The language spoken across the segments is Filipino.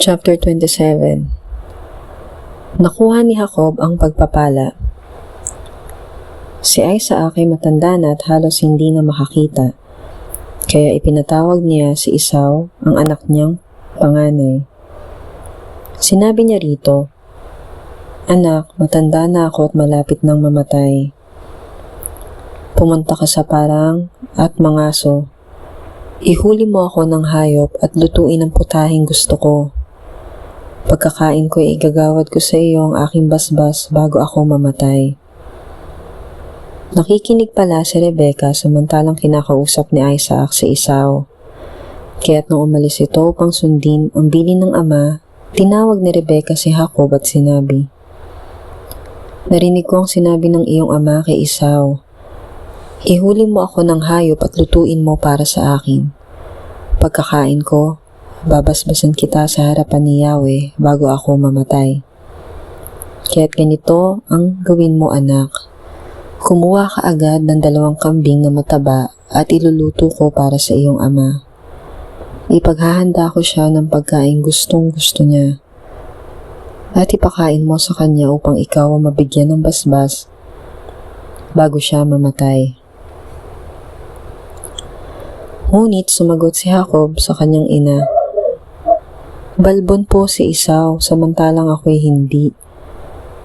Chapter 27. Nakuha ni Jacob ang pagpapala. Si Isaac ay matanda na at halos hindi na makakita, kaya ipinatawag niya si Esau, ang anak niyang panganay. Sinabi niya rito, "Anak, matanda na ako at malapit nang mamatay. Pumunta ka sa parang at mangaso. Ihuli mo ako ng hayop at lutuin ang putahing gusto ko. Pagkakain ko ay igagawad ko sa iyo ang aking basbas bago ako mamatay." Nakikinig pala si Rebecca samantalang kinakausap ni Isaac si Esau. Kaya't nung umalis ito upang sundin ang bilin ng ama, tinawag ni Rebecca si Jacob at sinabi, "Narinig ko ang sinabi ng iyong ama kay Esau. Ihuli mo ako ng hayop at lutuin mo para sa akin. Pagkakain ko, babasbasan kita sa harapan ni Yahweh bago ako mamatay. Kaya't ganito ang gawin mo, anak. Kumuha ka agad ng 2 kambing na mataba at iluluto ko para sa iyong ama. Ipaghahanda ko siya ng pagkain gustong gusto niya. At ipakain mo sa kanya upang ikaw ang mabigyan ng basbas bago siya mamatay." Ngunit sumagot si Jacob sa kanyang ina, "Balbon po si Esau samantalang ako'y hindi.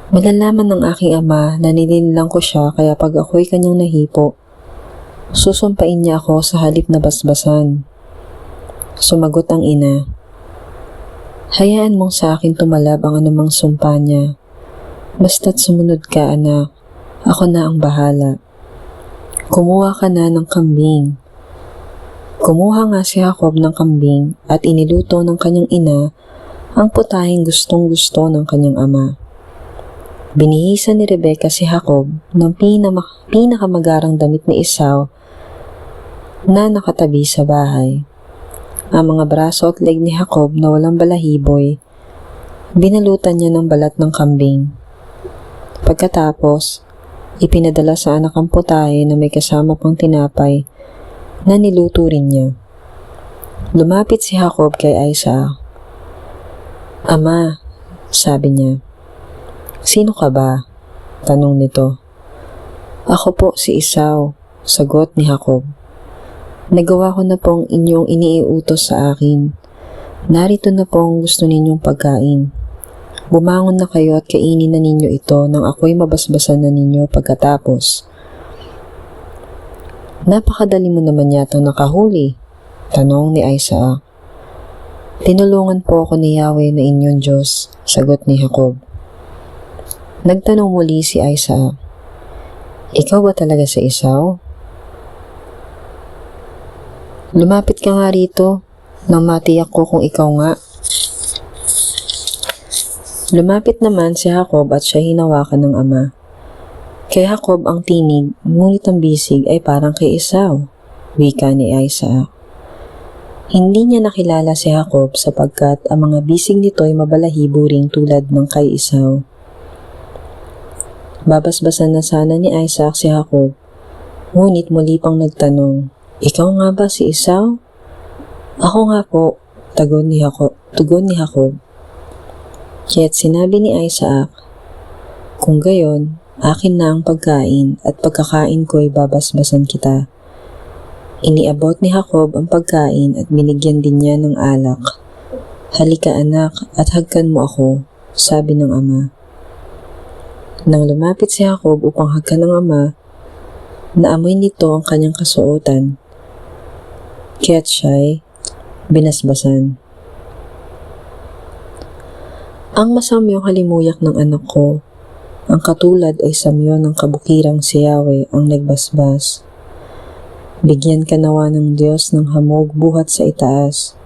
Malalaman ng aking ama na nilinlang ko siya kaya pag ako'y kanyang nahipo, susumpain niya ako sa halip na basbasan." Sumagot ang ina, "Hayaan mong sa akin tumalab ang anumang sumpa niya. Basta't sumunod ka, anak. Ako na ang bahala. Kumuha ka na ng kambing." Kumuha nga si Jacob ng kambing at iniluto ng kanyang ina ang putahing gustong gusto ng kanyang ama. Binihisan ni Rebecca si Jacob ng pinakamagarang damit ni Esau na nakatabi sa bahay. Ang mga braso at leg ni Jacob na walang balahiboy, binalutan niya ng balat ng kambing. Pagkatapos, ipinadala sa anak ang putahe na may kasama pang tinapay na niluto rin niya. Lumapit si Jacob kay Isaac. "Ama," sabi niya. "Sino ka ba?" tanong nito. "Ako po si Esau," sagot ni Jacob. "Nagawa ko na pong inyong iniuutos sa akin. Narito na pong gusto ninyong pagkain. Bumangon na kayo at kainin na ninyo ito nang ako'y mabasbasan na ninyo pagkatapos." "Napakadali mo naman yatang nakahuli," tanong ni Isaac. "Tinulungan po ako ni Yahweh na inyong Diyos," sagot ni Jacob. Nagtanong muli si Isaac, "Ikaw ba talaga si Esau? Lumapit ka nga rito nang matiyak ko kung ikaw nga." Lumapit naman si Jacob at siya hinawakan ng ama. Kay Jacob ang tinig, ngunit ang bisig ay parang kay Esau, wika ni Isaac. Hindi niya nakilala si Jacob sapagkat ang mga bisig nito ay mabalahibo ring tulad ng kay Esau. Babasbasan na sana ni Isaac si Jacob, ngunit muli pang nagtanong, "Ikaw nga ba si Esau?" "Ako nga po," tugon ni Jacob. Kaya't sinabi ni Isaac, "Kung gayon, akin na ang pagkain at pagkakain ko'y babasbasan kita." Iniabot ni Jacob ang pagkain at binigyan din niya ng alak. "Halika anak at hagkan mo ako," sabi ng ama. Nang lumapit si Jacob upang hagkan ng ama, naamoy nito ang kanyang kasuotan, kaya't siya'y binasbasan. "Ang masamyong halimuyak ng anak ko, ang katulad ay samyo ng kabukirang si Yahweh ang nagbasbas. Bigyan ka nawa ng Diyos ng hamog buhat sa itaas,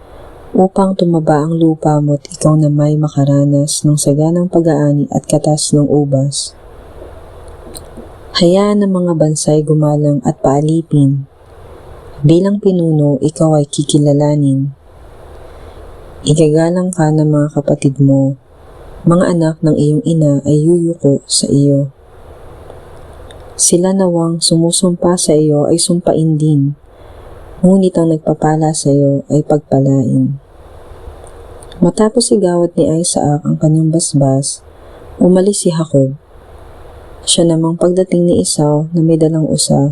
upang tumaba ang lupa mo at ikaw na may makaranas ng saganang pag-aani at katas ng ubas. Hayaan ng mga bansay gumalang at paalipin. Bilang pinuno, ikaw ay kikilalanin. Igagalang ka ng mga kapatid mo, mga anak ng iyong ina ay yuyuko sa iyo. Sila nawang sumusumpa sa iyo ay sumpain din, ngunit ang nagpapala sa iyo ay pagpalain. Matapos igawat ni Isaac ang kanyang basbas, umalis si Jacob. Siya namang pagdating ni Esau na may dalang usa.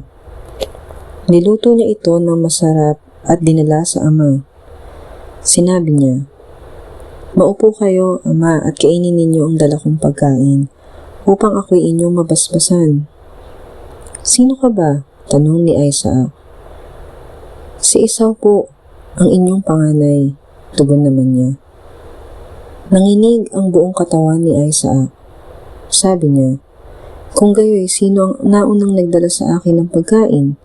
Niluto niya ito ng masarap at dinala sa ama. Sinabi niya, "Maupo kayo, ama, at kainin ninyo ang dala kong pagkain, upang ako'y inyong mabasbasan." "Sino ka ba?" tanong ni Isaac. "Si Esau po, ang inyong panganay," tugon naman niya. Nanginig ang buong katawan ni Isaac. Sabi niya, "Kung gayoy, sino ang naunang nagdala sa akin ng pagkain?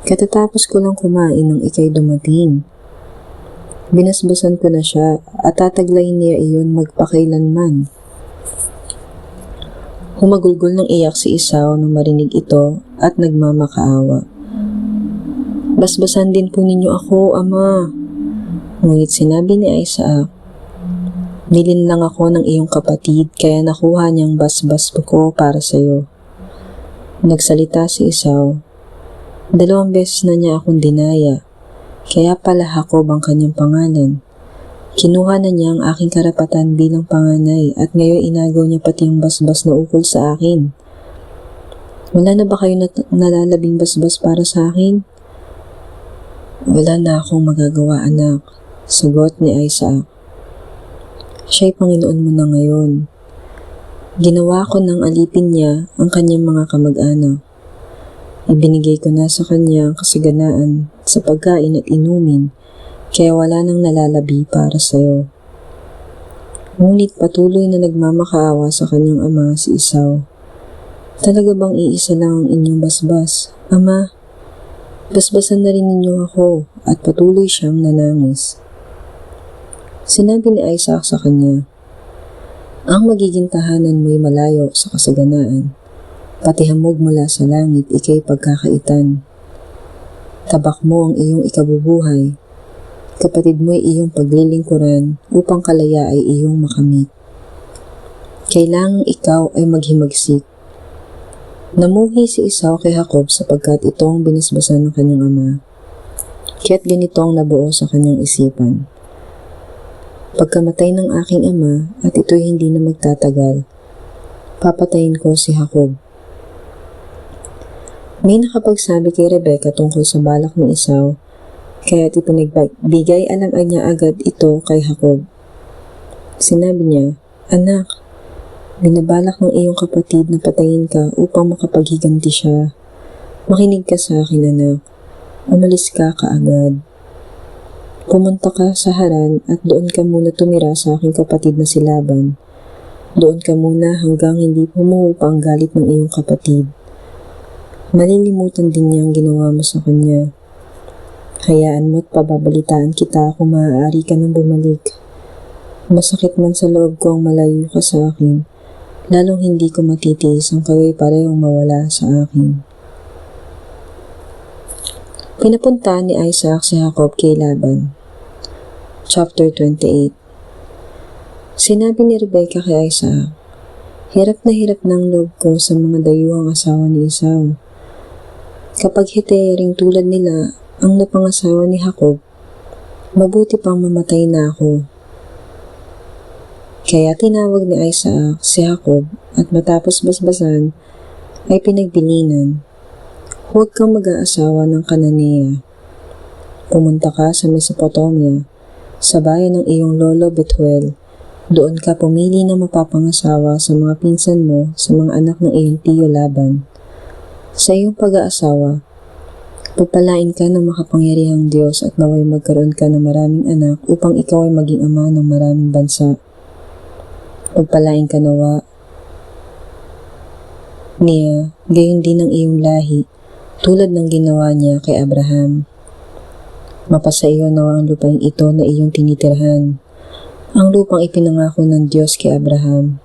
Katatapos ko lang kumain nang ikay dumating. Binasbasan ko na siya at tataglayin niya iyon magpakailanman." Humagulgol ng iyak si Esau nang marinig ito at nagmamakaawa. "Basbasan din po ninyo ako, ama." Ngunit sinabi ni Isaac, "Nilinlang ako ng iyong kapatid, kaya nakuha niyang basbas ko para sa iyo." Nagsalita si Esau, "2 beses na niya akong dinaya, kaya pala Jacob ang kanyang pangalan. Kinuha na niya ang aking karapatan bilang panganay at ngayon inagaw niya pati yung basbas na ukol sa akin. Wala na ba kayo nalalabing basbas para sa akin?" "Wala na akong magagawa, anak," sagot ni Isaac. "Siya'y Panginoon mo na ngayon. Ginawa ko ng alipin niya ang kanyang mga kamag-anak. Ibinigay ko na sa kanya ang kasaganaan sa pagkain at inumin, kaya wala nang nalalabi para sa iyo." Ngunit patuloy na nagmamakaawa sa kanyang ama si Esau. "Talaga bang iisa lang ang inyong basbas, ama? Basbasan na rin ninyo ako," at patuloy siyang nanangis. Sinabi ni Isaac sa kanya, "Ang magiging tahanan mo'y malayo sa kasaganaan, pati hamog mula sa langit ika'y pagkakaitan. Tabak mo ang iyong ikabubuhay, kapatid mo'y iyong paglilingkuran upang kalaya ay iyong makamit. Kailangang ikaw ay maghimagsik." Namuhi si Esau kay Jacob sapagkat ito ang binasbasan ng kanyang ama. Kaya't ganito ang nabuo sa kanyang isipan, "Pagkamatay ng aking ama at ito'y hindi na magtatagal, papatayin ko si Jacob." May nakapagsabi kay Rebecca tungkol sa balak ni Esau, kaya't ipinagbigay alam niya agad ito kay Jacob. Sinabi niya, "Anak, binabalak ng iyong kapatid na patayin ka upang makapaghiganti siya. Makinig ka sa akin, anak. Umalis ka kaagad. Pumunta ka sa Haran at doon ka muna tumira sa aking kapatid na si Laban. Doon ka muna hanggang hindi humuhupa ang galit ng iyong kapatid. Malilimutan din niya ang ginawa mo sa kanya. Hayaan mo at pababalitaan kita kung maaari ka nang bumalik. Masakit man sa loob ko ang malayo ka sa akin, lalong hindi ko matitiis ang kayo'y parehong mawala sa akin." Pinapunta ni Isaac si Jacob kay Laban. Chapter 28. Sinabi ni Rebecca kay Isaac, hirap ng loob ko sa mga dayuhang asawa ni Esau. Kapag hetayaring tulad nila ang napangasawa ni Jacob, mabuti pang mamatay na ako." Kaya tinawag ni Isaac si Jacob at matapos basbasan ay pinagbilinan, "Huwag kang mag-aasawa ng Kananea. Pumunta ka sa Mesopotamia, sa bayan ng iyong lolo Bethuel. Doon ka pumili na mapapangasawa sa mga pinsan mo, sa mga anak ng iyong tiyo Laban. Sa iyong pag-aasawa, pagpalain ka ng makapangyarihang Diyos at naway magkaroon ka ng maraming anak upang ikaw ay maging ama ng maraming bansa. Pagpalain ka nawa niya, gayon din ang iyong lahi, tulad ng ginawa niya kay Abraham. Mapasa iyo nawa ang lupaing ito na iyong tinitirhan, ang lupang ipinangako ng Diyos kay Abraham."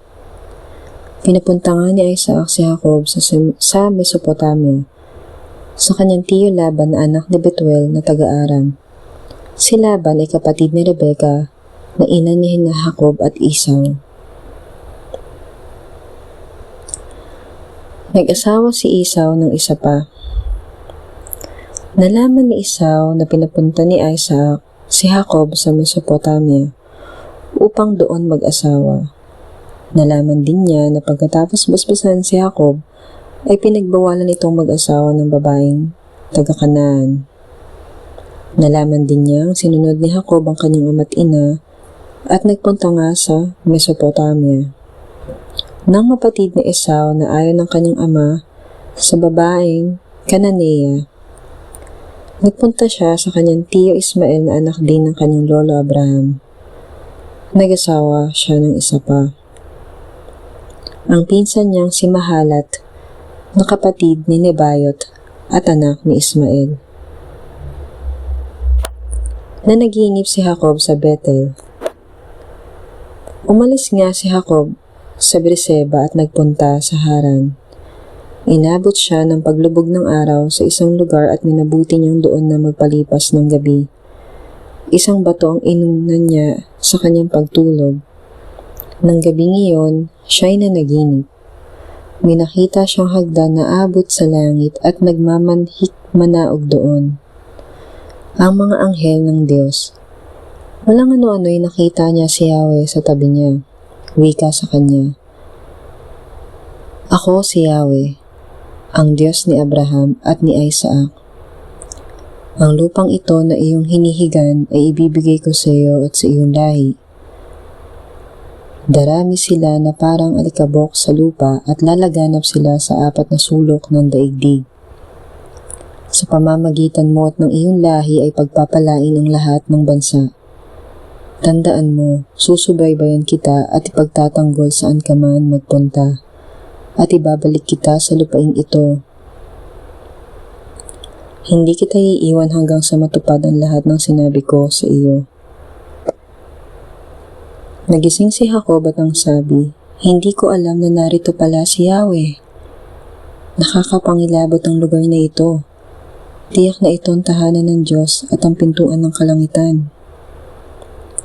Pinapunta nga ni Isaac si Jacob sa Mesopotamia, sa kanyang tiyo Laban na anak ni Bethuel na taga-Aram. Si Laban ay kapatid ni Rebecca na ina ni Jacob at Esau. Nag-asawa si Esau ng isa pa. Nalaman ni Esau na pinapunta ni Isaac si Jacob sa Mesopotamia upang doon mag-asawa. Nalaman din niya na pagkatapos basbasan si Jacob, ay pinagbawalan itong mag-asawa ng babaeng taga-Kanaan. Nalaman din niyang sinunod ni Jacob ang kanyang ama't ina at nagpunta nga sa Mesopotamia. Nang mapatid ni Esau na ayaw ng kanyang ama sa babaeng Kananea, nagpunta siya sa kanyang tiyo Ismael na anak din ng kanyang lolo Abraham. Nag-asawa siya ng isa pa. Ang pinsan niyang si Mahalat na kapatid ni Nebayot at anak ni Ismael. Nanaginip si Jacob sa Bethel. Umalis nga si Jacob sa Beerseba at nagpunta sa Haran. Inabot siya ng paglubog ng araw sa isang lugar at minabuti niyang doon na magpalipas ng gabi. Isang bato ang inunan niya sa kanyang pagtulog. Nang gabing iyon, siya'y nanaginip. May nakita siyang hagdan na abot sa langit at nagmamanhik manaog doon. Ang mga anghel ng Diyos. Walang ano-ano'y nakita niya si Yahweh sa tabi niya. Wika sa kanya, "Ako si Yahweh, ang Diyos ni Abraham at ni Isaac. Ang lupang ito na iyong hinihigan ay ibibigay ko sa iyo at sa iyong lahi. Darami sila na parang alikabok sa lupa at lalaganap sila sa 4 na sulok ng daigdig. Sa pamamagitan mo at ng iyong lahi ay pagpapalain ang lahat ng bansa. Tandaan mo, susubaybayan kita at ipagtatanggol saan ka man magpunta, at ibabalik kita sa lupaing ito. Hindi kita iiwan hanggang sa matupad ang lahat ng sinabi ko sa iyo." Nagising si Jacob at ang sabi, "Hindi ko alam na narito pala si Yahweh. Nakakapangilabot ang lugar na ito. Tiyak na ito ang tahanan ng Diyos at ang pintuan ng kalangitan."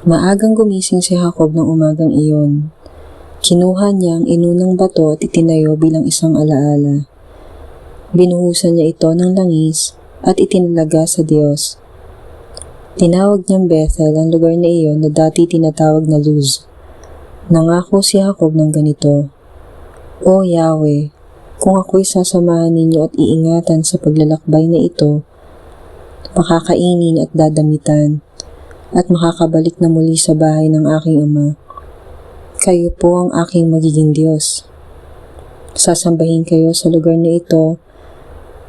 Maagang gumising si Jacob ng umagang iyon. Kinuha niya ang inunang bato at itinayo bilang isang alaala. Binuhusan niya ito ng langis at itinalaga sa Diyos. Tinawag niyang Bethel ang lugar na iyon na dati tinatawag na Luz. Nangako si Jacob ng ganito, "O Yahweh, kung ako'y sasamahan ninyo at iingatan sa paglalakbay na ito, makakainin at dadamitan, at makakabalik na muli sa bahay ng aking ama, kayo po ang aking magiging Diyos. Sasambahin kayo sa lugar na ito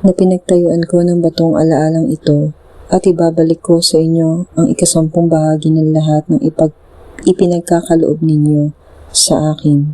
na pinagtayuan ko ng batong alaalang ito, at ibabalik ko sa inyo ang 10 bahagi ng lahat ng ipinagkakaloob ninyo sa akin."